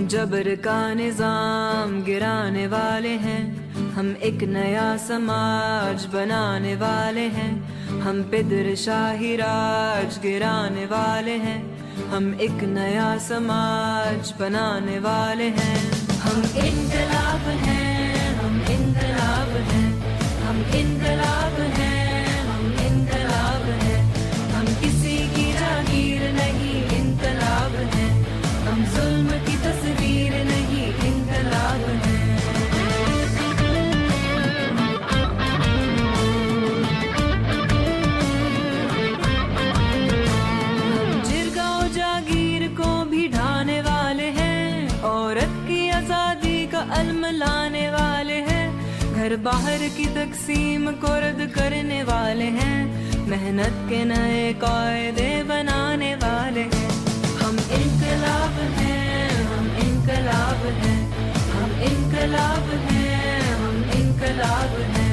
जबर का निजाम गिराने वाले हैं, हम एक नया समाज बनाने वाले हैं। हम पिदर शाही राज गिराने वाले हैं, हम एक नया समाज बनाने वाले हैं। हम इनकलाब हैं, हम इनकलाब हैं, हम इनकलाब हैं, हम इनकलाब हैं। हम किसी की जागीर नहीं, इनकलाब हैं। हम जुल्म की तस्वीर नहीं, इनकलाब हैं। हम जिरगा और जागीर को भी ढाने वाले हैं, औरत की आजादी का अलम लाने वाले हैं। घर बाहर की तकसीम को रद्द करने वाले हैं, मेहनत के नए कायदे बनाने वाले हैं। हम इनकलाब हैं, हम इनकलाब हैं, हम इनकलाब हैं, हम इनकलाब हैं।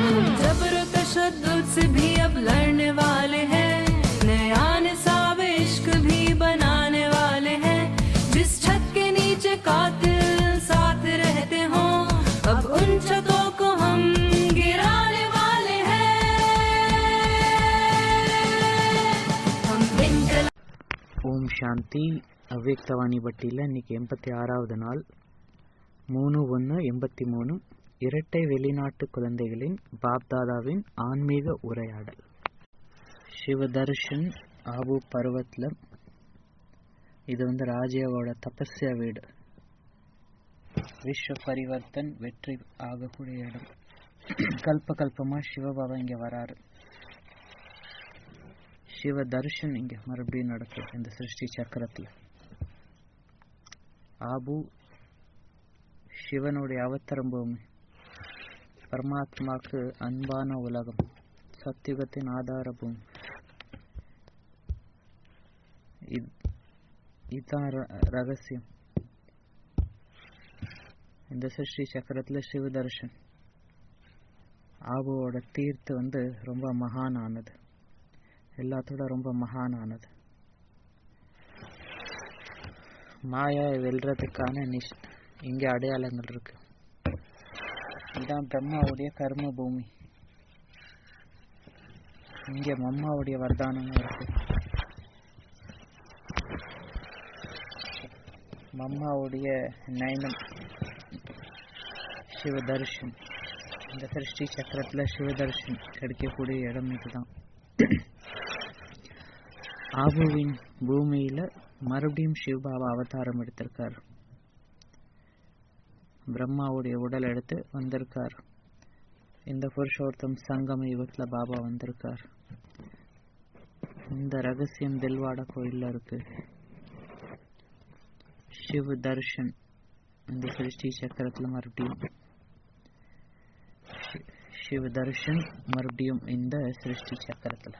हम जबर और तशद्दुद से भी अब लड़ने वाले हैं, नया निसाब इश्क भी बनाने वाले हैं। जिस छत के नीचे कातिल साथ रहते हों, अब उन छतों को हम गिराने वाले हैं। हम इनकलाब। ஓம் சாந்தி. அவ்யக்தவாணி பட்டியில் இன்னைக்கு 86வது நாள், 3/1/83. இரட்டை வெளிநாட்டு குழந்தைகளின் பாப்தாதாவின் ஆன்மீக உரையாடல். சிவதர்ஷன் ஆபு பர்வத்தில். இது ராஜாவோட தபஸ்யா வீடு. விஸ்வ பரிவர்த்தன் வெற்றி ஆகக்கூடிய இடம். கல்பமா சிவபாபா இங்கே வராரு. சிவ தர்ஷன் இங்கே மறுபடியும் நடக்குது இந்த சிருஷ்டி சக்கரத்தில். ஆபு சிவனுடைய அவதாரம் பூமி, பரமாத்மாவுக்கு அன்பான உலகம், சத்தியுகத்தின் ஆதார பூமி. இதுதான் ரகசியம். இந்த சிருஷ்டி சக்கரத்தில் சிவதர்ஷன் ஆபுவோட தீர்த்து ரொம்ப மகானானது, எல்லாத்தோட ரொம்ப மகானானது. மாயா வெல்றதுக்கான இங்கே அடையாளங்கள் இருக்கு. இதுதான் பிரம்மாவுடைய கர்ம பூமி. இங்கே மம்மாவுடைய வர்தானமும் இருக்கு. மம்மாவுடைய நயனம் சிவதர்ஷன். இந்த சிருஷ்டி சக்கரத்தில் சிவதர்ஷன் கிடைக்கக்கூடிய இடம் இதுதான். ஆபுவின் பூமியில மறுபடியும் சிவபாபா அவதாரம் எடுத்திருக்கார். பிரம்மாவுடைய உடல் எடுத்து வந்திருக்கார். இந்த புருஷோத்தம் சங்கம யுகத்துல பாபா வந்திருக்கார். இந்த ரகசியம் தில்வாடா கோயில்ல இருக்கு. சிவ தர்ஷன் இந்த சிருஷ்டி சக்கரத்துல மறுபடியும் சிவ தர்ஷன் மறுபடியும் இந்த சிருஷ்டி சக்கரத்துல.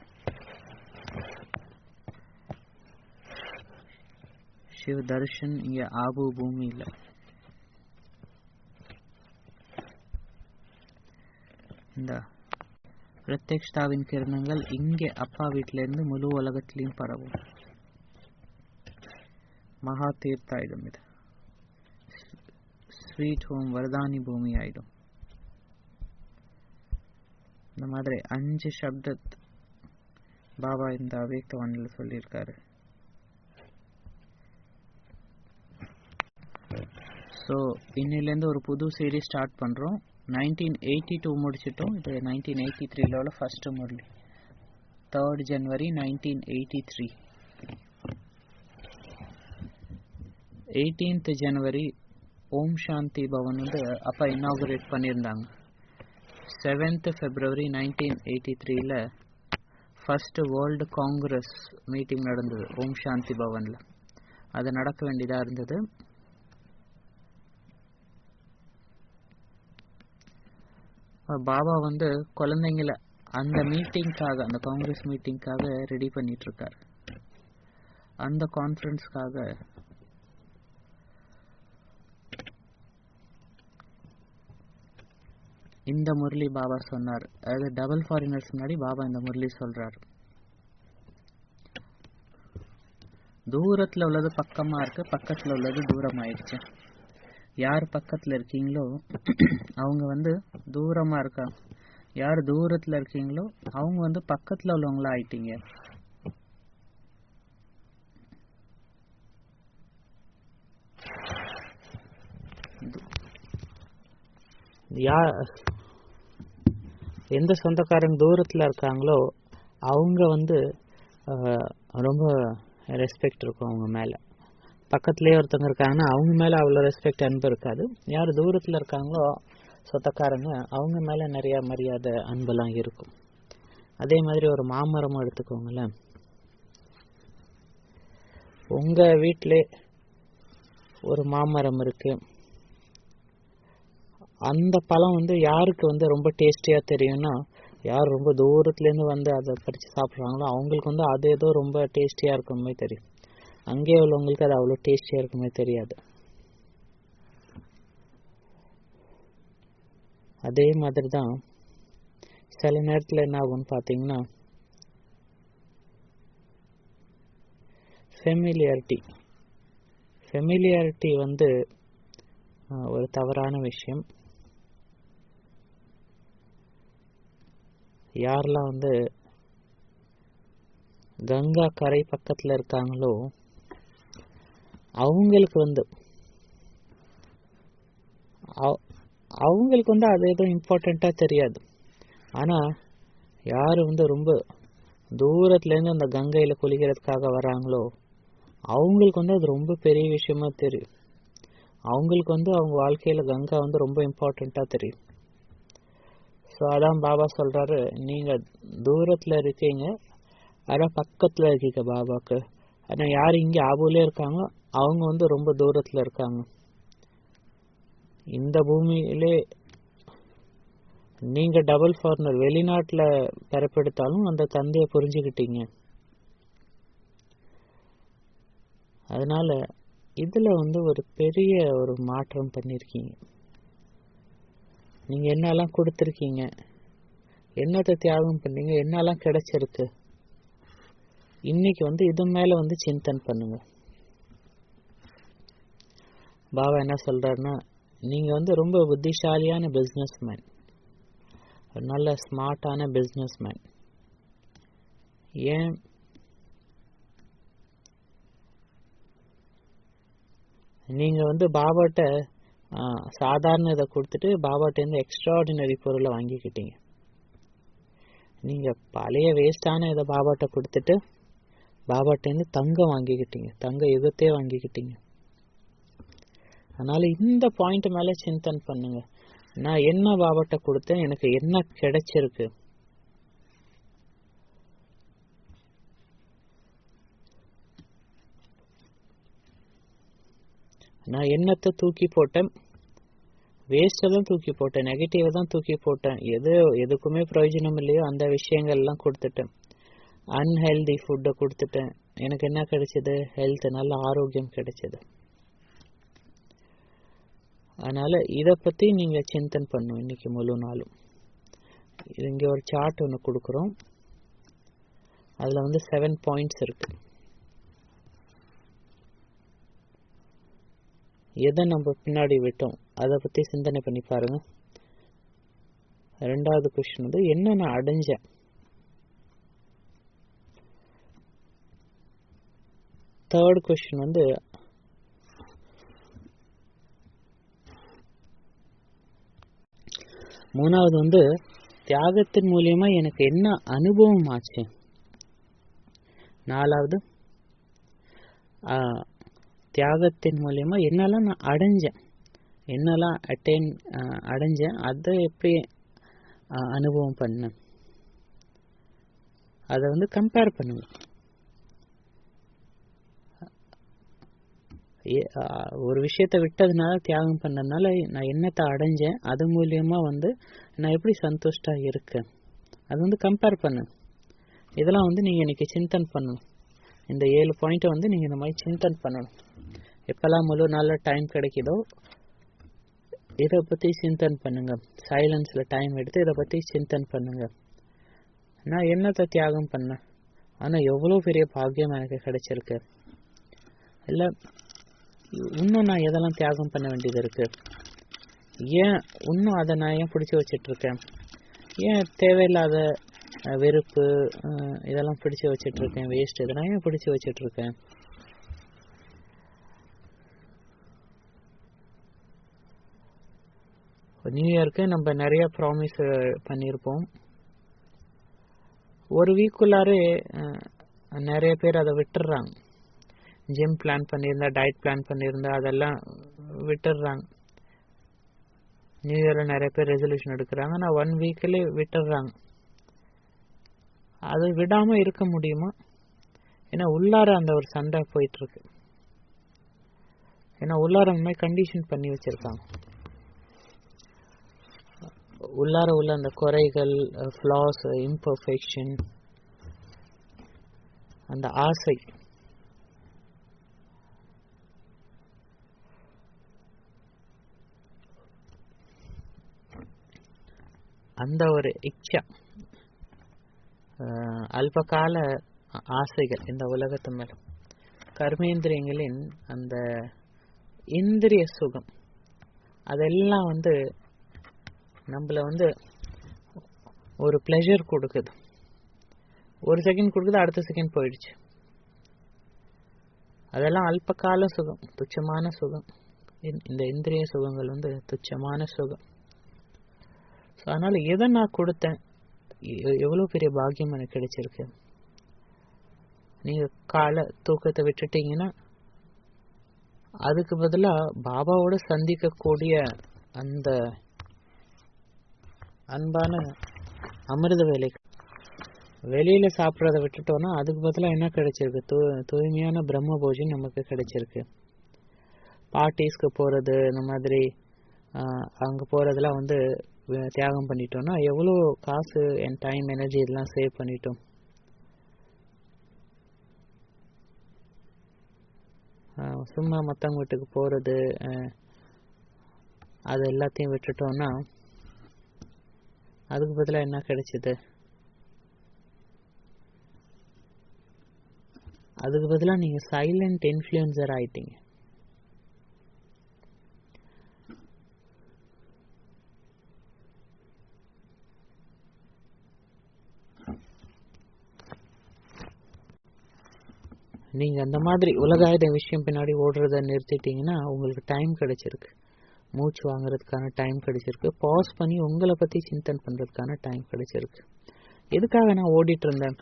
சிவ தர்ஷன் இங்க ஆபு பூமியில. இந்த பிரத்யக்ஷாவின் கிரணங்கள் இங்கே அப்பா வீட்டில இருந்து முழு உலகத்திலையும் பரவும். மகா தீர்த்த ஆயிடும். இது ஸ்வீட் ஹோம் வரதானி பூமி ஆயிடும். இந்த மாதிரி 5 சப்தத் பாபா இந்த அவ்யக்தவாணியில் சொல்லியிருக்காரு. ஸோ இன்னிலேருந்து ஒரு புது சீரீஸ் ஸ்டார்ட் பண்ணுறோம். 1982 முடிச்சிட்டோம். இது 1983 உள்ள first Murali. 3rd January 1983. 18th January ஓம் சாந்தி பவன் அப்போ இனாகுரேட் பண்ணியிருந்தாங்க. 7th February 1983 first world Congress meeting நடந்தது ஓம் சாந்தி பவனில். அது நடக்க வேண்டியதாக இருந்தது. பாபா குழந்தைங்களை அந்த மீட்டிங்காக, அந்த காங்கிரஸ் மீட்டிங்காக ரெடி பண்ணிட்டு இருக்காரு. அந்த கான்ஃபரன்ஸ்க்காக இந்த முரளி பாபா சொன்னார். அதாவது டபுள் ஃபாரினர்ஸ் முன்னாடி பாபா இந்த முரளி சொல்றாரு. தூரத்துல உள்ளது பக்கமா இருக்கு, பக்கத்துல உள்ளது தூரம் ஆயிடுச்சு. யார் பக்கத்துல இருக்கீங்களோ அவங்க தூரமா இருக்காங்க. யார் தூரத்துல இருக்கீங்களோ அவங்க பக்கத்துல உள்ளவங்களா ஆயிட்டீங்க. எந்த சொந்தக்காரங்க தூரத்துல இருக்காங்களோ அவங்க ரொம்ப ரெஸ்பெக்ட் இருக்கும் அவங்க மேல. பக்கத்துலயே ஒருத்தவங்க இருக்காங்கன்னா அவங்க மேல அவ்வளவு ரெஸ்பெக்ட், அன்பு இருக்காது. யார் தூரத்துல இருக்காங்களோ சொந்தக்காரங்க அவங்க மேல நிறைய மரியாதை, அன்பெல்லாம் இருக்கும். அதே மாதிரி ஒரு மாமரமும் எடுத்துக்கோங்களேன். உங்க வீட்டிலே ஒரு மாமரம் இருக்கு. அந்த பழம் யாருக்கு ரொம்ப டேஸ்டியா தெரியும்னா, யார் ரொம்ப தூரத்துல இருந்து அதை பறிச்சு சாப்பிடுறாங்களோ அவங்களுக்கு அது ஏதோ ரொம்ப டேஸ்டியா இருக்குமே தெரியும். அங்கே உள்ளவங்களுக்கு அது அவ்வளவு டேஸ்டியா இருக்குமே தெரியாது. அதே மாதிரிதான் சில நேரத்துல என்ன ஆகும்னு பாத்தீங்கன்னா, ஃபெமிலியாரிட்டி ஒரு தவறான விஷயம். யாரெல்லாம் கங்கா கரை பக்கத்துல இருக்காங்களோ அவங்களுக்கு அது எதுவும் இம்பார்ட்டண்டா தெரியாது. ஆனா யாரு ரொம்ப தூரத்துல இருந்து அந்த கங்கையில குளிக்கிறதுக்காக வராங்களோ அவங்களுக்கு அது ரொம்ப பெரிய விஷயமா தெரியும். அவங்களுக்கு அவங்க வாழ்க்கையில கங்கா ரொம்ப இம்பார்ட்டண்டா தெரியும். ஸோ அதான் பாபா சொல்றாரு, நீங்க தூரத்துல இருக்கீங்க, ஆனா பக்கத்துல இருக்கீங்க பாபாக்கு. ஆனா யாரு இங்க ஆபூலே இருக்காங்களோ அவங்க ரொம்ப தூரத்துல இருக்காங்க. இந்த பூமியிலே நீங்க டபுள் ஃபாரினர், வெளிநாட்டுல பிறப்பெடுத்தாலும் அந்த தந்தைய புரிஞ்சுக்கிட்டீங்க. அதனால இதுல ஒரு பெரிய ஒரு மாற்றம் பண்ணிருக்கீங்க. நீங்க என்னெல்லாம் கொடுத்திருக்கீங்க, என்னத்தை தியாகம் பண்ணீங்க, என்னெல்லாம் கிடைச்சிருக்கு. இன்னைக்கு இது மேல சிந்தன் பண்ணுங்க. பாபா என்ன சொல்றாருன்னா, நீங்க ரொம்ப புத்திசாலியான பிசினஸ் மேன், நல்ல ஸ்மார்ட்டான பிசினஸ் மேன். ஏன் நீங்க பாபாட்ட சாதாரண இதை கொடுத்துட்டு பாபாட்ட இருந்து எக்ஸ்ட்ராடினரி பொருளை வாங்கிக்கிட்டீங்க. நீங்க பழைய வேஸ்டான இதை பாபாட்ட கொடுத்துட்டு பாபாட்ட இருந்து தங்கம் வாங்கிக்கிட்டீங்க, தங்க யுகத்தையே வாங்கிக்கிட்டீங்க. அதனால இந்த பாயிண்ட் மேல சிந்தன் பண்ணுங்க. நான் என்ன பாபாட்ட கொடுத்தேன், எனக்கு என்ன கிடைச்சிருக்கு. நான் என்னத்தை தூக்கி போட்டேன், வேஸ்ட தான் தூக்கி போட்டேன், நெகட்டிவ தான் தூக்கி போட்டேன். எதுக்குமே பிரயோஜனம் இல்லையோ அந்த விஷயங்கள் எல்லாம் கொடுத்துட்டேன். அன்ஹெல்தி ஃபுட்டை கொடுத்துட்டேன். எனக்கு என்ன கிடைச்சது, ஹெல்த், நல்ல ஆரோக்கியம் கிடைச்சது. அதனால இத பத்தி நீங்க சிந்தன் பண்ணும் இன்னைக்கு முழு நாளும். இங்க ஒரு சார்ட் ஒன்று கொடுக்குறோம். அதுல 7 பாயிண்ட்ஸ் இருக்கு. எதை நம்ம பின்னாடி விட்டோம் அதை பத்தி சிந்தனை பண்ணி பாருங்க. ரெண்டாவது கொஸ்டின் என்ன நான் அடைஞ்சேன். தேர்ட் கொஸ்டின் மூணாவது தியாகத்தின் மூலியமா எனக்கு என்ன அனுபவம் ஆச்சு. நாலாவது தியாகத்தின் மூலியமா என்னெல்லாம் நான் அடைஞ்சேன், என்னெல்லாம் அடைஞ்சேன், அதை எப்படி அனுபவம் பண்ணேன், அதை கம்பேர் பண்ணுங்க. ஒரு விஷயத்தை விட்டதுனால, தியாகம் பண்ணதுனால நான் என்னத்தை அடைஞ்சேன், அது மூலியமா நான் எப்படி சந்தோஷமா இருக்கேன், அது கம்பேர் பண்ணு. இதெல்லாம் நீங்க இன்னைக்கு சிந்தன் பண்ணணும். இந்த 7 பாயிண்ட்டை நீங்க இந்த மாதிரி சிந்தன் பண்ணணும். எப்பெல்லாம் முழு நாள்ல டைம் கிடைக்குதோ இதை பற்றி சிந்தன் பண்ணுங்க. சைலன்ஸில் டைம் எடுத்து இதை பற்றி சிந்தன் பண்ணுங்க. நான் என்னத்தை தியாகம் பண்ணேன், ஆனால் எவ்வளோ பெரிய பாக்கியம் எனக்கு கிடைச்சிருக்கு. இல்லை இன்னும் நான் எதெல்லாம் தியாகம் பண்ண வேண்டியது இருக்கு, ஏன் இன்னும் அதை நான் ஏன் பிடிச்சி வச்சிட்ருக்கேன், ஏன் தேவையில்லாத வெறுப்பு இதெல்லாம் பிடிச்சி வச்சிட்ருக்கேன், வேஸ்ட் இதை நான் ஏன் பிடிச்சி வச்சிட்ருக்கேன். நியூ இயர்க்கு நம்ம நிறைய ப்ராமிஸ் பண்ணியிருப்போம். ஒரு வீக்குள்ளாரே நிறைய பேர் அதை விட்டுடுறாங்க. ஜிம் பிளான் பண்ணியிருந்தா, டயட் பிளான் பண்ணியிருந்தா அதெல்லாம் விட்டுடுறாங்க. நியூ இயரில் நிறைய பேர் ரெசல்யூஷன் எடுக்கிறாங்க, ஆனால் 1 வீக்லேயே விட்டுடுறாங்க. அது விடாமல் இருக்க முடியுமா? ஏன்னா உள்ளார அந்த ஒரு சண்டை போயிட்டுருக்கு. ஏன்னா உள்ளார அந்த மாதிரி கண்டிஷன் பண்ணி வச்சுருக்காங்க. உள்ளார உள்ள அந்த குறைகள், ஃப்ளாஸ், இம்பர்ஃபெக்ஷன், அந்த ஆசை, அந்த ஒரு இச்சா, அல்பகால ஆசைகள் இந்த உலகத்து மேல, கர்மேந்திரியங்களின் அந்த இந்திரிய சுகம், அதெல்லாம் நம்மள ஒரு பிளஷர் கொடுக்குது. ஒரு செகண்ட் கொடுக்குது, அடுத்த செகண்ட் போயிடுச்சு. அதெல்லாம் அல்பகால சுகம், துச்சமான சுகம். இந்த இந்திரிய சுகங்கள் துச்சமான சுகம். ஸோ அதனால எதை நான் கொடுத்தேன், எவ்வளோ பெரிய பாக்கியம் எனக்கு கிடைச்சிருக்கு. நீங்க காலை தூக்கத்தை விட்டுட்டீங்கன்னா அதுக்கு பதிலாக பாபாவோட சந்திக்கக்கூடிய அந்த அன்பான அமிர்த வேலை, வெளியில சாப்பிட்றத விட்டுட்டோம்னா அதுக்கு பதிலாக என்ன கிடைச்சிருக்கு, தூய்மையான பிரம்ம போஜன் நமக்கு கிடைச்சிருக்கு. பார்ட்டிஸ்க்கு போறது, இந்த மாதிரி அங்கே போறதெல்லாம் தியாகம் பண்ணிட்டோம்னா எவ்வளோ காசு, என் டைம், எனர்ஜி இதெல்லாம் சேவ் பண்ணிட்டோம். சும்மா மற்றவங்க வீட்டுக்கு போறது, அது எல்லாத்தையும் விட்டுட்டோம்னா அதுக்கு பதிலாக என்ன கிடைச்சது, அதுக்கு பதிலாக நீங்க சைலண்ட் இன்ஃப்ளூயன்சர் ஆயிட்டீங்க. நீங்க அந்த மாதிரி உலகாயுத விஷயம் பின்னாடி ஓடுறத நிறுத்திட்டீங்கன்னா உங்களுக்கு டைம் கிடைச்சிருக்கு, மூச்சு வாங்குறதுக்கான டைம் கிடைச்சிருக்கு, பாஸ் பண்ணி உங்களை பத்தி சிந்தனை பண்றதுக்கான டைம் கிடைச்சிருக்கு. எதுக்காக நான் ஓடிட்டு இருந்தேன்?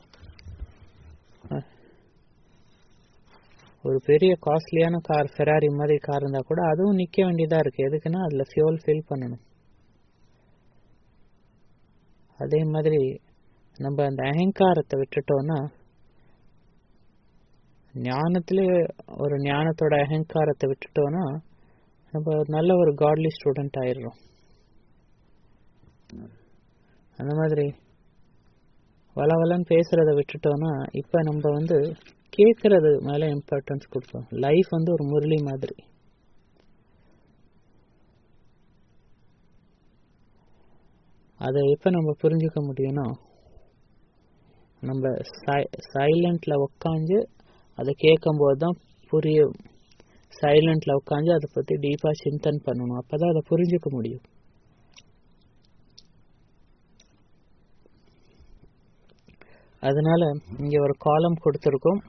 ஒரு பெரிய காஸ்ட்லியான கார், ஃபெராரி மாதிரி கார் இருந்தா கூட அதுவும் நிக்க வேண்டியதா இருக்கு. எதுக்குன்னா அதுல ஃபியூல் ஃபில் பண்ணணும். அதே மாதிரி நம்ம அந்த அகங்காரத்தை விட்டுட்டோம்னா, ஞானத்திலே ஒரு ஞானத்தோட அகங்காரத்தை விட்டுட்டோம்னா நம்ம நல்ல ஒரு காட்லி ஸ்டூடெண்ட் ஆயிடுறோம். அந்த மாதிரி வளவலன்னு பேசுறத விட்டுட்டோம்னா இப்ப நம்ம கேட்கறது மேல இம்பார்ட்டன்ஸ் கொடுத்தோம். லைஃப் ஒரு முரளி மாதிரி. அதை எப்ப நம்ம புரிஞ்சுக்க முடியும்னா, நம்ம சைலண்ட்ல உக்காந்து அதை கேட்கும் போதுதான் புரியும். சைலண்ட்ல உட்காந்து அதை பத்தி டீப்பா சிந்தனை பண்ணணும், அப்பதான் அதை புரிஞ்சுக்க முடியும். அதனால இங்க ஒரு காலம் கொடுத்துருக்கோம்.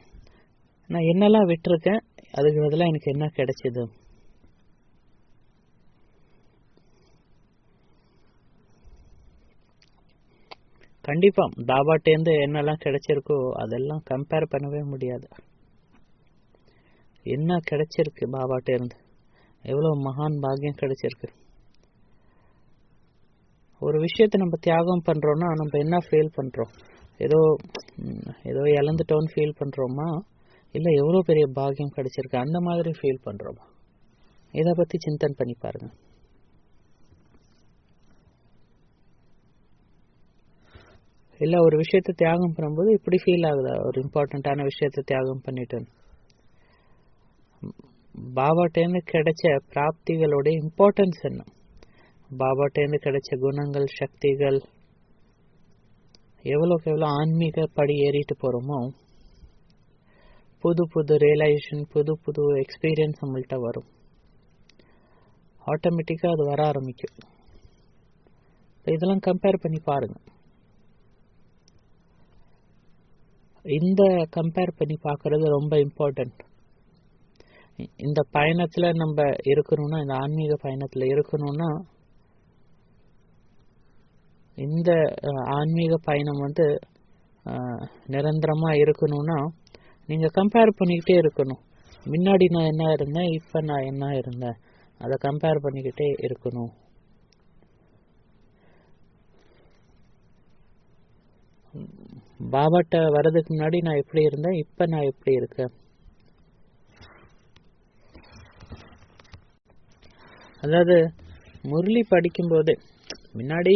நான் என்னெல்லாம் விட்டுருக்கேன், அதுக்கு பதிலாக எனக்கு என்ன கிடைச்சது. கண்டிப்பா பாபாட்டேந்து என்னெல்லாம் கிடைச்சிருக்கோ அதெல்லாம் கம்பேர் பண்ணவே முடியாது. என்ன கிடைச்சிருக்கு பாபாட்டேருந்து, எவ்வளவு மகான் பாக்கியம் கிடைச்சிருக்கு. ஒரு விஷயத்தை நம்ம தியாகம் பண்றோம்னா நம்ம என்ன ஃபீல் பண்றோம்? ஏதோ இழந்துட்டோன்னு ஃபீல் பண்றோமா, இல்ல எவ்வளவு பெரிய பாக்கியம் கிடைச்சிருக்கு அந்த மாதிரி ஃபீல் பண்றோமா? இத பத்தி சிந்தனை பண்ணி பாருங்க. இல்ல ஒரு விஷயத்தை தியாகம் பண்ணும்போது இப்படி ஃபீல் ஆகுதா, ஒரு இம்பார்ட்டன்டான விஷயத்தை தியாகம் பண்ணிட்டேன். பாபாட்டேன்னு கிடைச்ச பிராப்திகளோட இம்பார்ட்டன்ஸ் என்ன, பாபாட்டேருந்து கிடைச்ச குணங்கள், சக்திகள், எவ்வளோக்கு எவ்வளோ ஆன்மீக படி ஏறிட்டு போகிறோமோ புது புது ரியலைசேஷன், புது புது எக்ஸ்பீரியன்ஸ் நம்மள்கிட்ட வரும். ஆட்டோமேட்டிக்காக அது வர ஆரம்பிக்கும். இதெல்லாம் கம்பேர் பண்ணி பாருங்க. இந்த கம்பேர் பண்ணி பார்க்கறது ரொம்ப இம்பார்ட்டன்ட். இந்த பயணத்துல நம்ம இருக்கணும்னா, இந்த ஆன்மீக பயணத்துல இருக்கணும்னா, இந்த ஆன்மீக பயணம் நிரந்தரமா இருக்கணும்னா நீங்க கம்பேர் பண்ணிக்கிட்டே இருக்கணும். முன்னாடி நான் என்ன இருந்தேன், இப்ப நான் என்ன இருந்தேன், அதை கம்பேர் பண்ணிக்கிட்டே இருக்கணும். பாபாட்ட வர்றதுக்கு முன்னாடி நான் எப்படி இருந்தேன், இப்ப நான் எப்படி இருக்கேன். அதாவது முரளி படிக்கும்போது முன்னாடி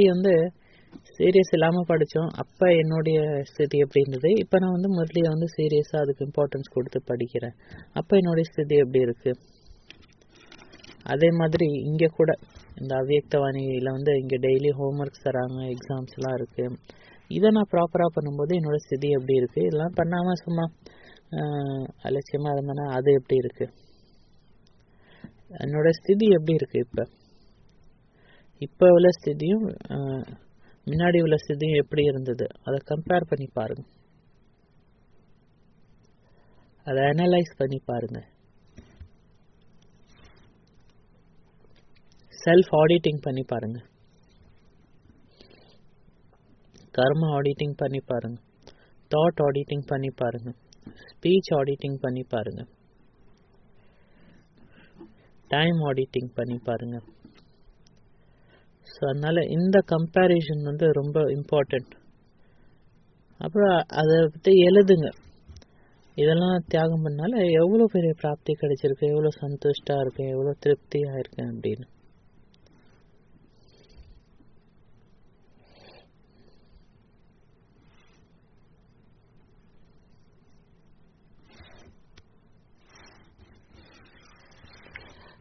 சீரியஸ் இல்லாம படிச்சோம். அப்ப என்னுடைய ஸ்திதி எப்படி இருந்தது, இப்ப நான் முரளியை சீரியஸா அதுக்கு இம்பார்ட்டன்ஸ் கொடுத்து படிக்கிறேன். அப்ப என்னுடைய ஸ்திதி எப்படி இருக்கு. அதே மாதிரி இங்க கூட இந்த அவ்யக்தவாணியில இங்க டெய்லி ஹோம்ஒர்க்ஸ் தராங்க, எக்ஸாம்ஸ் எல்லாம் இருக்கு. இதை நான் ப்ராப்பரா பண்ணும்போது என்னோட ஸ்திதி எப்படி இருக்கு. இதெல்லாம் பண்ணாம சும்மா அலட்சியமா இருந்தேன்னா அது எப்படி இருக்கு. என்னோட ஸ்திதி எப்படி இருக்கு, இப்ப உள்ள ஸ்திதியும் முன்னாடி உள்ள ஸ்திதியும் எப்படி இருந்தது, அதை கம்பேர் பண்ணி பாருங்க. அதை அனலைஸ் பண்ணி பாருங்க. செல்ஃப் ஆடிட்டிங் பண்ணி பாருங்க. கர்ம ஆடிட்டிங் பண்ணி பாருங்க. தாட் ஆடிட்டிங் பண்ணி பாருங்க. ஸ்பீச் ஆடிட்டிங் பண்ணி பாருங்க. டைம் ஆடிட்டிங் பண்ணி பாருங்க. ஸோ அதனால இந்த கம்பேரிசன் ரொம்ப இம்பார்ட்டன்ட். அப்புறம் அதை பற்றி எழுதுங்க. இதெல்லாம் தியாகம் பண்ணால எவ்வளோ பெரிய பிராப்தி கிடைச்சிருக்கு, எவ்வளோ சந்தோஷமா இருக்கேன், எவ்வளோ திருப்தியா இருக்கேன் அப்படின்னு.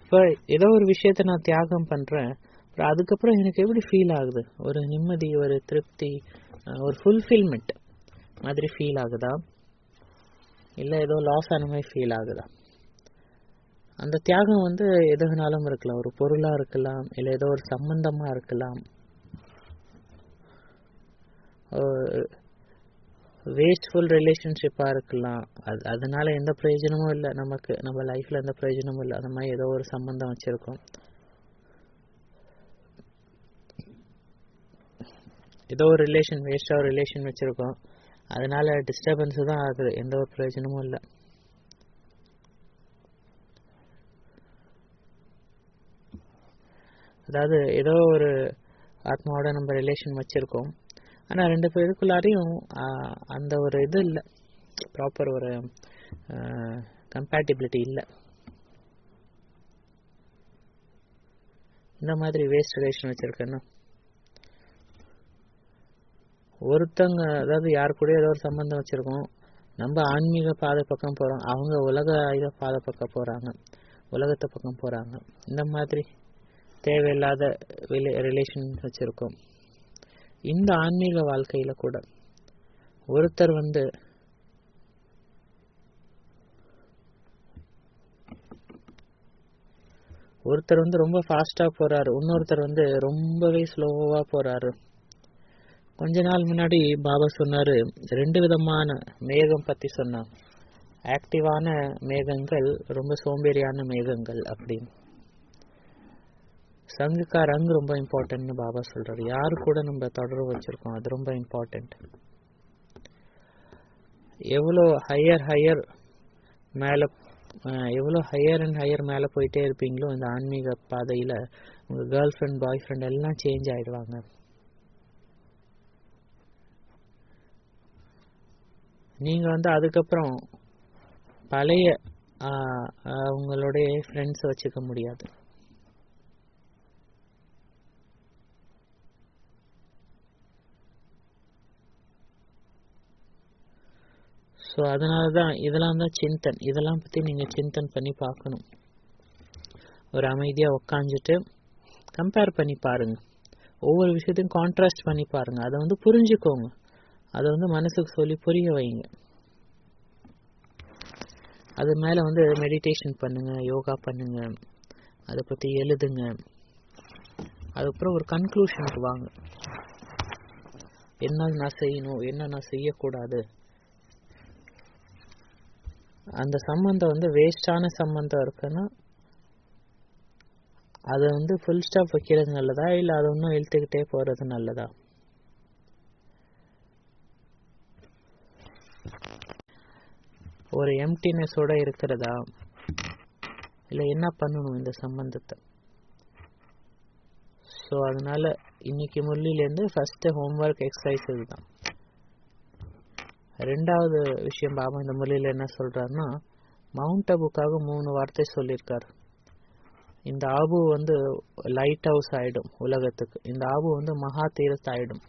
இப்போ ஏதோ ஒரு விஷயத்த நான் தியாகம் பண்றேன், அதுக்கப்புறம் எனக்கு எப்படி ஃபீல் ஆகுது, ஒரு நிம்மதி, ஒரு திருப்தி, ஒரு ஃபுல்ஃபில்மெண்ட் மாதிரி ஃபீல் ஆகுதா, இல்லை ஏதோ லாஸ் ஆன மாதிரி ஃபீல் ஆகுதா. அந்த தியாகம் எதுனாலும் இருக்கலாம். ஒரு பொருளா இருக்கலாம், இல்லை ஏதோ ஒரு சம்பந்தமா இருக்கலாம், வேஸ்ட்ஃபுல் ரிலேஷன்ஷிப்பா இருக்கலாம். அதனால எந்த பிரயோஜனமும் இல்லை நமக்கு, நம்ம லைஃப்ல எந்த பிரயோஜனமும் இல்லை. அந்த மாதிரி ஏதோ ஒரு சம்பந்தம் வச்சிருக்கோம், ஏதோ ஒரு ரிலேஷன், வேஸ்டா ஒரு ரிலேஷன் வச்சிருக்கோம், அதனால டிஸ்டர்பன்ஸ் தான் ஆகுது, எந்த ஒரு பிரயோஜனமும் இல்லை. அதாவது ஏதோ ஒரு ஆத்மாவோட நம்ம ரிலேஷன் வச்சிருக்கோம், ஆனா ரெண்டு பேருக்குள்ளாரையும் அந்த ஒரு இது இல்லை, ப்ராப்பர் ஒரு கம்பேட்டிபிலிட்டி இல்லை. இந்த மாதிரி வேஸ்ட் ரிலேஷன் வச்சிருக்கேன்னா ஒருத்தங்க, அதாவது யாரு கூட ஏதோ ஒரு சம்பந்தம் வச்சிருக்கோம், நம்ம ஆன்மீக பாதை பக்கம் போறோம், அவங்க உலக பாதை பக்கம் போறாங்க, உலகத்தை பக்கம் போறாங்க. இந்த மாதிரி தேவையில்லாத ரிலேஷன் வச்சிருக்கோம். இந்த ஆன்மீக வாழ்க்கையில கூட ஒருத்தர் ரொம்ப ஃபாஸ்டா போறாரு, இன்னொருத்தர் ரொம்பவே ஸ்லோவா போறாரு. கொஞ்ச நாள் முன்னாடி பாபா சொன்னாரு, ரெண்டு விதமான மேகம் பத்தி சொன்னாங்க. ஆக்டிவான மேகங்கள், ரொம்ப சோம்பேறியான மேகங்கள் அப்படின்னு. சங்குக்கா ரங் ரொம்ப இம்பார்ட்டன்ட்னு பாபா சொல்றாரு. யாரு கூட நம்ம தொடர்பு வச்சிருக்கோம் அது ரொம்ப இம்பார்ட்டன்ட். எவ்வளோ ஹையர் மேல, எவ்வளோ ஹையர் அண்ட் ஹையர் மேல போயிட்டே இருப்பீங்களோ இந்த ஆன்மீக பாதையில, உங்க கேர்ள் ஃப்ரெண்ட், பாய் ஃப்ரெண்ட் எல்லாம் சேஞ்ச் ஆயிடுவாங்க. நீங்க அதுக்கப்புறம் பழைய உங்களுடைய ஃப்ரெண்ட்ஸ் வச்சுக்க முடியாது. ஸோ அதனாலதான் இதெல்லாம் தான் சிந்தன். இதெல்லாம் பத்தி நீங்க சிந்தன் பண்ணி பார்க்கணும். ஒரு அமைதியா உக்காந்துட்டு கம்பேர் பண்ணி பாருங்க, ஒவ்வொரு விஷயத்தையும் கான்ட்ராஸ்ட் பண்ணி பாருங்க, அதை வந்து புரிஞ்சுக்கோங்க, அதை வந்து மனசுக்கு சொல்லி புரிய வைங்க. அது மேலே வந்து மெடிடேஷன் பண்ணுங்க, யோகா பண்ணுங்க, அதை பற்றி எழுதுங்க. அதுக்கப்புறம் ஒரு கன்க்ளூஷனுக்கு வாங்க, என்ன நான் செய்யணும், என்ன நான் செய்யக்கூடாது. அந்த சம்பந்தம் வந்து வேஸ்டான சம்பந்தம் இருக்குன்னா அதை வந்து ஃபுல் ஸ்டாப் வைக்கிறது நல்லதா, இல்லை அதை இன்னும் இழுத்துக்கிட்டே போகிறது நல்லதா? ஒரு எம்டினஸோட இருக்கிறதா, இல்லை என்ன பண்ணணும் இந்த சம்பந்தத்தை? ஸோ அதனால இன்னைக்கு முள்ளிலேருந்து ஃபர்ஸ்ட் ஹோம்ஒர்க் எக்ஸசைஸ் இதுதான். ரெண்டாவது விஷயம் பாபா இந்த முள்ளியில் என்ன சொல்றாருன்னா, மவுண்ட் அபுக்காக 3 வார்த்தை சொல்லியிருக்காரு. இந்த ஆபு வந்து லைட் ஹவுஸ் ஆயிடும் உலகத்துக்கு, இந்த ஆபு வந்து மகா தீர்த்த ஆயிடும்.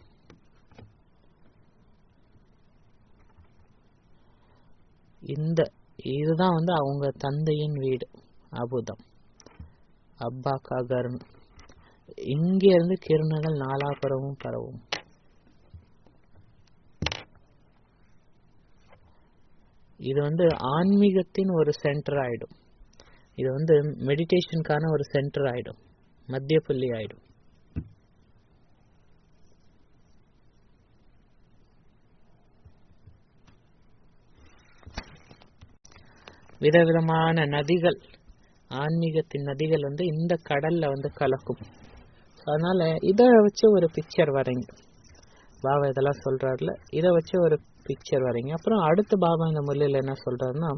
இதுதான் வந்து அவங்க தந்தையின் வீடு, அபுதான் அப்பா காகர்னு. இங்க இருந்து கிரணங்கள் நாலாபுறமும் பரவும். இது வந்து ஆன்மீகத்தின் ஒரு சென்டர் ஆயிடும், இது வந்து மெடிடேஷனுக்கான ஒரு சென்டர் ஆயிடும், மத்திய புள்ளி ஆயிடும். விதவிதமான நதிகள், ஆன்மீகத்தின் நதிகள் வந்து இந்த கடல்ல வந்து கலக்கும். அதனால இதை வச்சு ஒரு பிக்சர் வரைங்க. பாபா இதெல்லாம் சொல்றாருல, இதை வச்சு ஒரு பிக்சர் வரைங்க. அப்புறம் அடுத்து பாபா இந்த முறையில் என்ன சொல்றாருன்னா,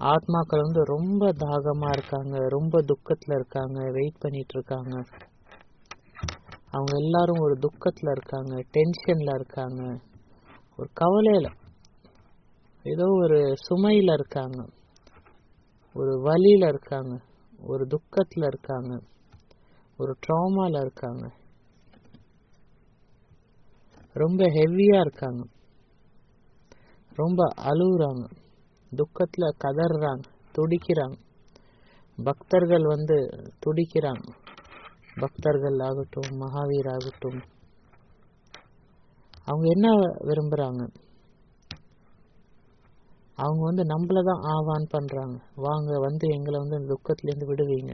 ஆத்மாக்கள் வந்து ரொம்ப தாகமா இருக்காங்க, ரொம்ப துக்கத்துல இருக்காங்க, வெயிட் பண்ணிட்டு இருக்காங்க. அவங்க எல்லாரும் ஒரு துக்கத்துல இருக்காங்க, டென்ஷன்ல இருக்காங்க, ஒரு கவலையில, ஏதோ ஒரு சுமையில இருக்காங்க, ஒரு வலியில இருக்காங்க, ஒரு துக்கத்துல இருக்காங்க, ஒரு ட்ராமால இருக்காங்க, ரொம்ப ஹெவியா இருக்காங்க, ரொம்ப அழுகுறாங்க, துக்கத்துல கதறாங்க, துடிக்கிறாங்க. பக்தர்கள் வந்து துடிக்கிறாங்க, பக்தர்கள் ஆகட்டும், மகாவீர் ஆகட்டும். அவங்க என்ன விரும்புறாங்க? அவங்க வந்து நம்மளதான் ஆவான் பண்றாங்க, வாங்க வந்து எங்களை வந்து இந்த துக்கத்திலேருந்து விடுவீங்க.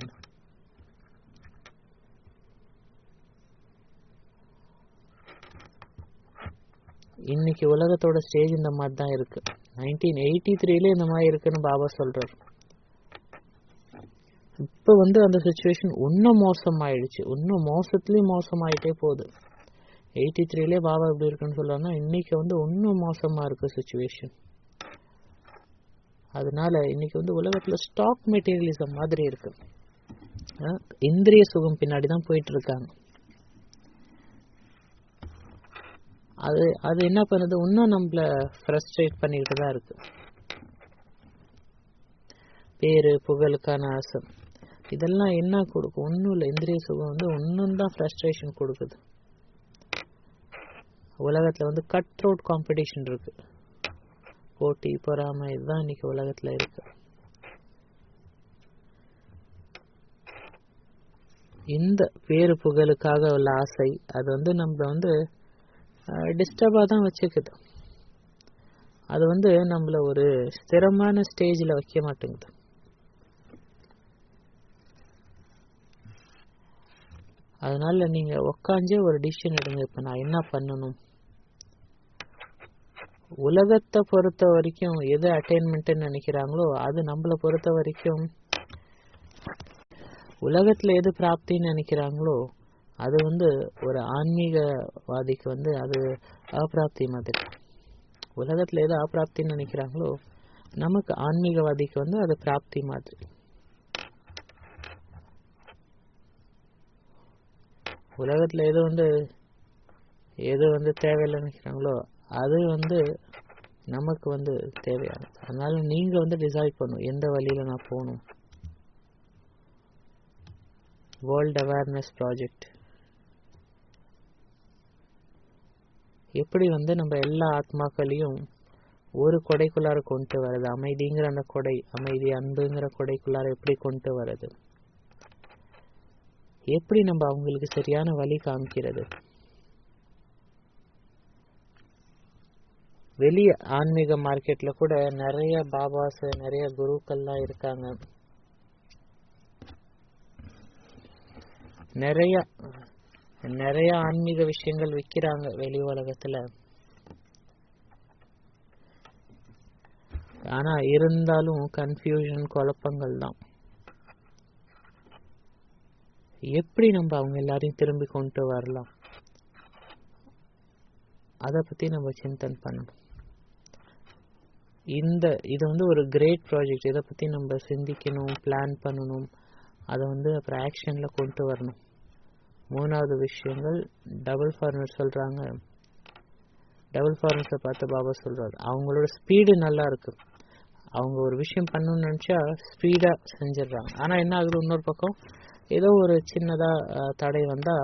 இன்னைக்கு உலகத்தோட ஸ்டேஜ் இந்த மாதிரி தான் இருக்கு. 1983 இந்த மாதிரி இருக்குன்னு பாபா சொல்றாரு. இப்ப வந்து அந்த சிச்சுவேஷன் இன்னும் மோசமாயிடுச்சு, இன்னும் மோசத்துலயும் மோசமாயிட்டே போகுது. 83 பாபா எப்படி இருக்குன்னு சொல்றாருன்னா, இன்னைக்கு வந்து இன்னும் மோசமா இருக்கு சிச்சுவேஷன். அதனால இன்னைக்கு வந்து உலகத்துல ஸ்டாக் மெட்டீரியலிசம் மாதிரி இருக்கு. இந்திரிய சுகம் பின்னாடிதான் போயிட்டு இருக்காங்க. அது என்ன பண்ணுது, இன்னும் நம்மள ஃப்ரஸ்ட்ரேட் பண்ணிட்டு தான் இருக்கு. பேரு புகழுக்கான ஆசை, இதெல்லாம் என்ன கொடுக்கும்? ஒன்னும் இல்லை. இந்திரிய சுகம் வந்து ஒன்னும் தான் ஃப்ரஸ்ட்ரேஷன் கொடுக்குது. உலகத்துல வந்து கட் த்ரோட் காம்படிஷன் இருக்கு, போட்டி பொறாமை, இதுதான் இன்னைக்கு உலகத்துல இருக்கு. இந்த பேரு புகழுக்காக உள்ள ஆசை, அது வந்து நம்மள வந்து டிஸ்டர்பா தான் வச்சுக்குது. அது வந்து நம்மள ஒரு ஸ்திரமான ஸ்டேஜ்ல வைக்க மாட்டேங்குது. அதனால நீங்க உக்காஞ்சே ஒரு டிசிஷன் எடுங்க, இப்ப நான் என்ன பண்ணணும். உலகத்தை பொறுத்த வரைக்கும் எது அட்டைன்மெண்ட் நினைக்கிறாங்களோ அது நம்மளை பொறுத்த வரைக்கும், உலகத்துல எது பிராப்தின்னு நினைக்கிறாங்களோ அது வந்து ஒரு ஆன்மீகவாதிக்கு வந்து அது அப்பிராப்தி மாதிரி. உலகத்துல எது அப்பிராப்தின்னு நினைக்கிறாங்களோ நமக்கு ஆன்மீகவாதிக்கு வந்து அது பிராப்தி மாதிரி. உலகத்துல எது வந்து தேவையில்லை நினைக்கிறாங்களோ அது வந்து நமக்கு வந்து தேவையானது. அதனால நீங்க வந்து டிசைட் பண்ணும் எந்த வழியில நான் போகணும். வேர்ல்ட் அவேர்னஸ் ப்ராஜெக்ட் எப்படி வந்து நம்ம எல்லா ஆத்மாக்களையும் ஒரு கொடைக்குள்ளார கொண்டு வருது, அமைதிங்கிற அந்த கொடை, அமைதி அன்புங்கிற கொடைக்குள்ளார எப்படி கொண்டு வருது, எப்படி நம்ம அவங்களுக்கு சரியான வழி காமிக்கிறது? வெளிய ஆன்மீக மார்க்கெட்ல கூட நிறைய பாபாஸ், நிறைய குருக்கள்லாம் இருக்காங்க. நிறைய ஆன்மீக விஷயங்கள் விற்கிறாங்க வெளி உலகத்துல. ஆனா இருந்தாலும் கன்ஃபியூஷன், குழப்பங்கள் தான். எப்படி நம்ம அவங்க எல்லாரையும் திரும்பி கொண்டு வரலாம், அதை பத்தி நம்ம சிந்தனை பண்ணணும். இது ஒரு கிரேட் ப்ராஜெக்ட். இதை பத்தி நம்ம சிந்திக்கணும், பிளான் பண்ணணும், அதை அப்புறம் ஆக்ஷன்ல கொண்டு வரணும். 3வது விஷயங்கள் டபுள் ஃபார்மர் சொல்றாங்க. டபுள் ஃபார்மர்ஸை பார்த்து பாபா சொல்றாரு, அவங்களோட ஸ்பீடு நல்லா இருக்கு. அவங்க ஒரு விஷயம் பண்ணணும்னு நினைச்சா ஸ்பீடா செஞ்சிடறாங்க. ஆனா என்ன ஆகுது, இன்னொரு பக்கம் ஏதோ ஒரு சின்னதா தடை வந்தா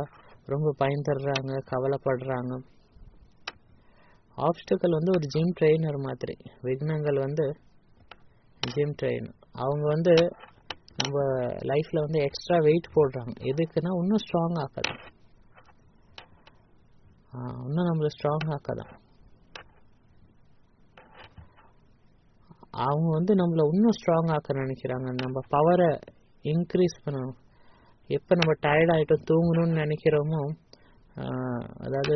ரொம்ப பயந்துடுறாங்க, கவலைப்படுறாங்க. ஆப்ஸ்டக்கல் ஒரு ஜிம் ட்ரெயினர் மாதிரி. விக்னங்கள் ஜிம் ட்ரெயினர். அவங்க நம்ம லைஃப்ல எக்ஸ்ட்ரா வெயிட் போடுறாங்க. எதுக்குன்னா இன்னும் ஸ்ட்ராங் ஆக்கதான், இன்னும் நம்மள ஸ்ட்ராங் ஆக்கதான். அவங்க நம்மள இன்னும் ஸ்ட்ராங் ஆக்க நினைக்கிறாங்க. நம்ம பவரை இன்க்ரீஸ் பண்ணணும். எப்ப நம்ம டயர்ட் ஆயிட்டோம், தூங்கணும்னு நினைக்கிறோமோ, அதாவது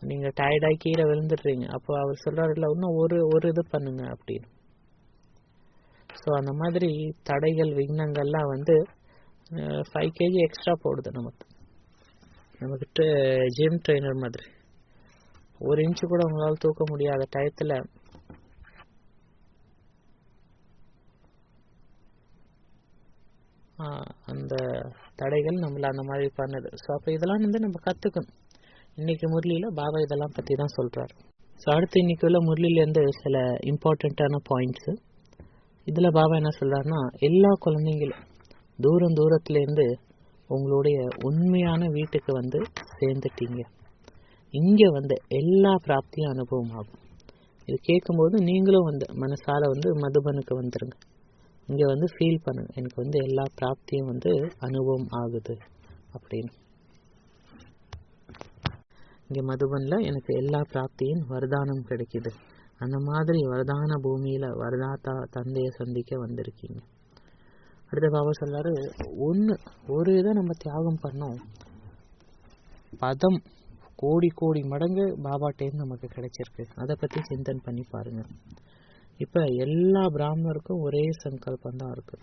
நீங்க டயர்டாகி கீழே விழுந்துடுறீங்க, அப்போ அவர் சொல்றாரு இல்ல இன்னும் ஒரு இது பண்ணுங்க அப்படின்னு. ஸோ அந்த மாதிரி தடைகள், விக்னங்கள்லாம் 5 kg எக்ஸ்ட்ரா போடுது நமக்கு ஜிம் ட்ரெயினர் மாதிரி. 1 இன்ச்சு கூட உங்களால் தூக்க முடியாத டயத்துல அந்த தடைகள் நம்மள அந்த மாதிரி பண்ணுது. ஸோ அப்போ இதெல்லாம் நம்ம கத்துக்கணும். இன்னைக்கு முரளியில பாபா இதெல்லாம் பத்தி தான் சொல்றாரு. ஸோ அடுத்து இன்னைக்கு உள்ள முரளியிலேருந்து சில இம்பார்ட்டண்ட்டான பாயிண்ட்ஸ். இதுல பாபா என்ன சொல்றாருன்னா, எல்லா குழந்தைங்களும் தூரத்துல உங்களுடைய உண்மையான வீட்டுக்கு சேர்ந்துட்டீங்க. இங்க எல்லா பிராப்தியும் அனுபவம் ஆகும். இது கேட்கும்போது நீங்களும் மனசால மதுபனுக்கு வந்துருங்க. இங்க ஃபீல் பண்ணுங்க, எனக்கு எல்லா பிராப்தியும் அனுபவம் ஆகுது அப்படின்னு. இங்க மதுபன்ல எனக்கு எல்லா பிராப்தியின் வரதானம் கிடைக்குது. அந்த மாதிரி வரதான பூமியில வரதாத்தா தந்தைய சந்திக்க வந்திருக்கீங்க. அடுத்த பாபா சொல்றாரு, ஒரு இதை நம்ம தியாகம் பண்ணோம், பதம் கோடி மடங்கு பாபா டைம் நமக்கு கிடைச்சிருக்கு. அதை பத்தி சிந்தனை பண்ணி பாருங்க. இப்ப எல்லா பிராமணருக்கும் ஒரே சங்கல்பம் தான் இருக்கு.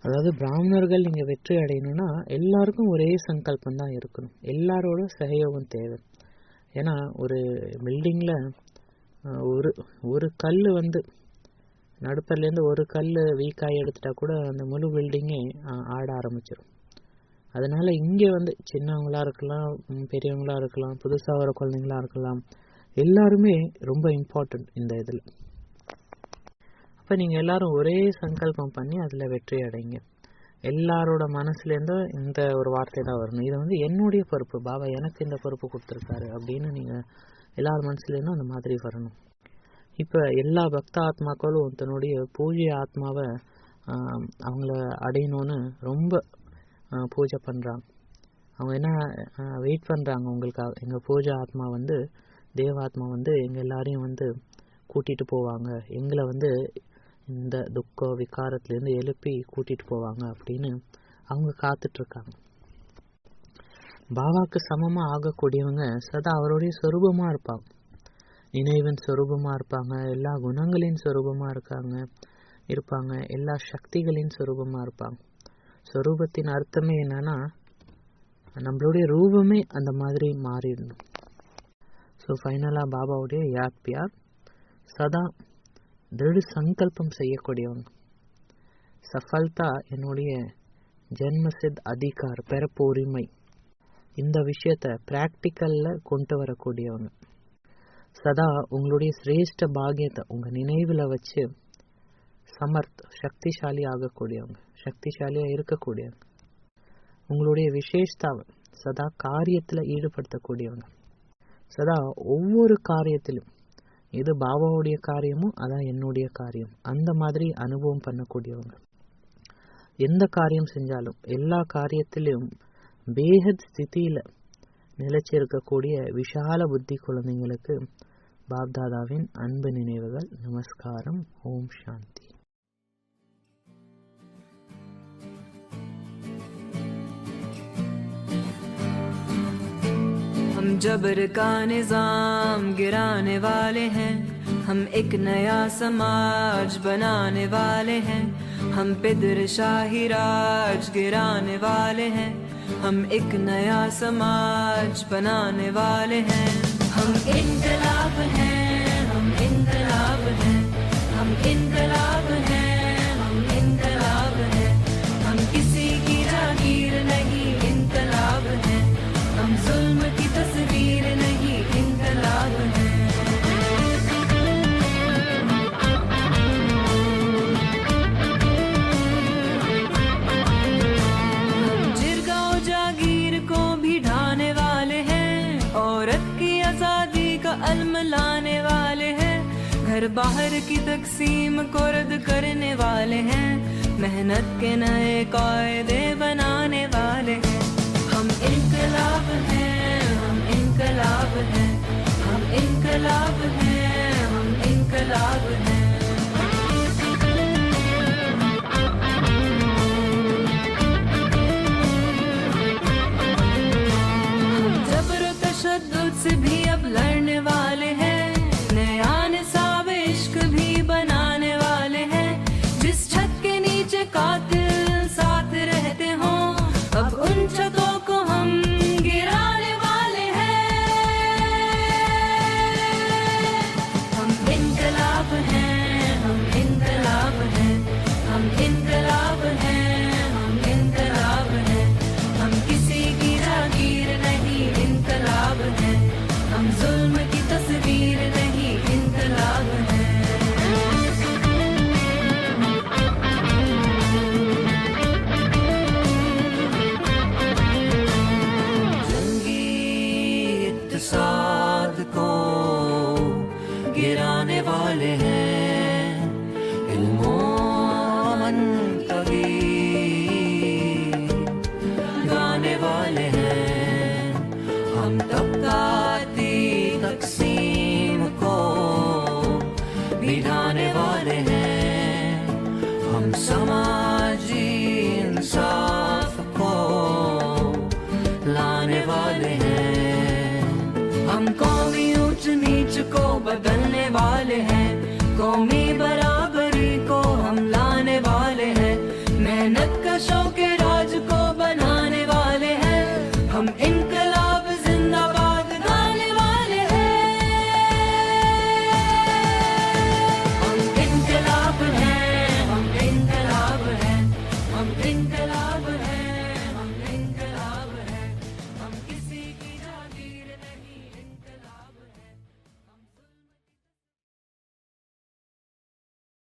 அதாவது பிராமணர்கள் நீங்க வெற்றி அடையணும்னா எல்லாருக்கும் ஒரே சங்கல்பம் தான் இருக்கணும். எல்லாரோட சகயோகம் தேவை. ஏன்னா ஒரு பில்டிங்ல ஒரு கல் நடுப்பர்ல இருந்து ஒரு கல் வீக்காய் எடுத்துட்டா கூட அந்த முழு பில்டிங்கே ஆட ஆரம்பிச்சிடும். அதனால இங்க சின்னவங்களா இருக்கலாம், பெரியவங்களா இருக்கலாம், புதுசா வர குழந்தைங்களா இருக்கலாம், எல்லாருமே ரொம்ப இம்பார்ட்டன்ட் இந்த இதுல. அப்ப நீங்க எல்லாரும் ஒரே சங்கல்பம் பண்ணி அதுல வெற்றி அடைங்க. எல்லாரோட மனசுல இருந்து இந்த ஒரு வார்த்தை தான் வரணும், இது என்னுடைய பொறுப்பு, பாபா எனக்கு இந்த பொறுப்பு கொடுத்துருக்காரு அப்படின்னு நீங்க எல்லார் மனசுல இருந்தும் அந்த மாதிரி வரணும். இப்ப எல்லா பக்த ஆத்மாக்களும் தன்னுடைய பூஜை ஆத்மாவை அவங்கள அடையணும்னு ரொம்ப பூஜை பண்றாங்க. அவங்க என்ன வெயிட் பண்றாங்க உங்களுக்காக. எங்க பூஜை ஆத்மா தேவாத்மா எங்க எல்லாரையும் கூட்டிட்டு போவாங்க, எங்களை இந்த துக்க விகாரத்துல இருந்து எழுப்பி கூட்டிட்டு போவாங்க அப்படின்னு அவங்க காத்துட்டு இருக்காங்க. பாபாக்கு சமமா ஆகக்கூடியவங்க சதா அவருடைய சொரூபமா இருப்பாங்க, நினைவின் சொரூபமா இருப்பாங்க, எல்லா குணங்களின் சொரூபமா இருப்பாங்க, எல்லா சக்திகளின் சொரூபமா இருப்பாங்க. சொரூபத்தின் அர்த்தமே என்னன்னா நம்மளுடைய ரூபமே அந்த மாதிரி மாறிடணும். ஸோ ஃபைனலா பாபாவுடைய யாத் பியார், சதா திருட சங்கல்பம் செய்யக்கூடியவங்க. சஃபல்தா என்னுடைய ஜென்மசித் அதிகார், பிறப்பு உரிமை, இந்த விஷயத்த பிராக்டிக்கல்ல கொண்டு வரக்கூடியவங்க. சதா உங்களுடைய சிரேஷ்ட பாகியத்தை உங்க நினைவுல வச்சு சமர்த் சக்திசாலி ஆகக்கூடியவங்க, சக்திசாலியா இருக்கக்கூடியவங்க. உங்களுடைய விசேஷத்தாவை சதா காரியத்துல ஈடுபடுத்தக்கூடியவங்க. சதா ஒவ்வொரு காரியத்திலும் இது பாபாவுடைய காரியமும் அதான் என்னுடைய காரியம், அந்த மாதிரி அனுபவம் பண்ணக்கூடியவங்க. எந்த காரியம் செஞ்சாலும் எல்லா காரியத்திலும் பேஹத் ஸ்திதியில் நிலைச்சிருக்கக்கூடிய விஷால புத்தி குழந்தைங்களுக்கு பாப்தாதாவின் அன்பு நினைவுகள். நமஸ்காரம். ஓம் சாந்தி. हम जबर का निजाम गिराने वाले हैं, हम एक नया समाज बनाने वाले हैं, हम पिदर शाही राज गिराने वाले हैं, हम एक नया समाज बनाने वाले हैं। हम इनकलाब हैं, हम इनकलाब हैं, हम इनकलाब हैं, हम इनकलाब हैं, हम किसी की जागीर नहीं, इनकलाब हैं, हम जुल्म की तस्वीर नहीं, इनकलाब हैं। हम जिरगा और जागीर को भी ढाने वाले हैं, औरत की आजादी का अलम लाने वाले हैं, घर बाहर की तकसीम को रद्द करने वाले हैं, मेहनत के नए कायदे बनाने वाले हैं। हम इनकलाब हैं, हम इनकलाब हैं, हम इनकलाब हैं, हम इनकलाब हैं। हम जबर तशद्दुद से भी अब लड़ने वाले हैं, नया निसाब इश्क भी बनाने वाले हैं, जिस छत के नीचे कातिल साथ रहते हों, अब उन छतों को हम गिराने वाले हैं। हम इनकलाब हैं, हम इनकलाब हैं, हम इनकलाब हैं, हम इनकलाब हैं, हम किसी की जागीर नहीं, इनकलाब हैं, हम जुल्म की तस्वीर नहीं, इनकलाब हैं। इत्तेसाद को गिराने वाले हैं, इल्मोमन कभी गाने वाले हैं, हम तबकाती तकसीम को मिटाने वाले हैं, हम समाजी इंसाफ को लाने वाले हैं, हम कौमी ऊंच नीच को बदलने वाले हैं, कौमी बराबरी को हम लाने वाले हैं, मेहनत का शौक